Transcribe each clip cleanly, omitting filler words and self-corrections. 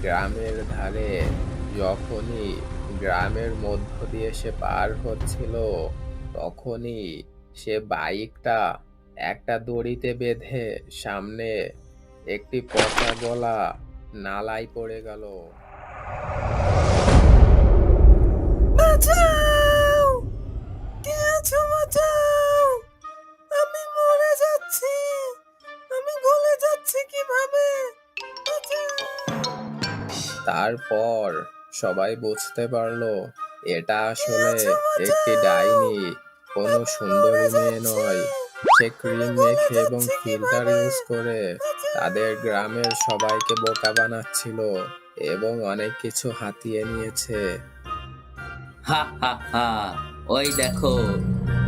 গ্রামের ধারে যখনই গ্রামের মধ্য দিয়ে সে পার হচ্ছিল, তখনই সে বাইকটা একটা দড়িতে বেঁধে সামনে একটি পচা গলা নালায় পড়ে গেল। বাঁচাও! কে আছো বাঁচাও! আমি মরে যাচ্ছি! আমি গলে যাচ্ছি কিভাবে! বাঁচাও! তারপর সবাই বুঝতে পারলো এটা কে আসলে আছো একটি বাঁচাও! ডাইনি, কোনো আমি মরে সুন্দরী মেয়ে যাচ্ছি! নয়। সে আমি ক্রিম গলে মেখে এবং যাচ্ছি ফিল্টার কিভাবে! ইউজ করে তাদের বাঁচাও! গ্রামের সবাইকে বোকা বানাচ্ছিল এবং অনেক কিছু হাতিয়ে নিয়েছে। হা হা হা! ওই দেখো,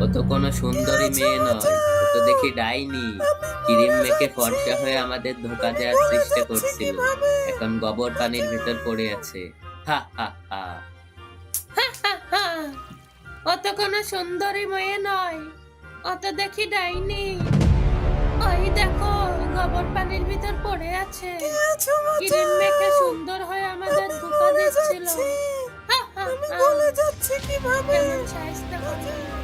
ও তো কোনো কে সুন্দরী আছো মেয়ে নয়, ও তো বাঁচাও! দেখি ডাইনি। আমি ক্রিম মরে মেখে যাচ্ছি! ফর্সা হয়ে আমাদের ধোঁকা আমি দেওয়ার গলে চেষ্টা যাচ্ছি করছিল, কিভাবে! এখন গোবর পানির ভেতর বাঁচাও! পড়ে আছে। হা হা হা! ও তো কোনো সুন্দরী মেয়ে নয়, ও তো দেখি ডাইনি। ওই দেখো, গোবর পানির ভিতর পড়ে আছে। কে আছো ক্রিম মেখে বাঁচাও! সুন্দর হয়ে আমাদের আমি ধোঁকা মরে দিচ্ছিল। যাচ্ছি! হা হা আমি হা! গলে যাচ্ছি কিভাবে! কেমন সাইজটা করে। বাঁচাও!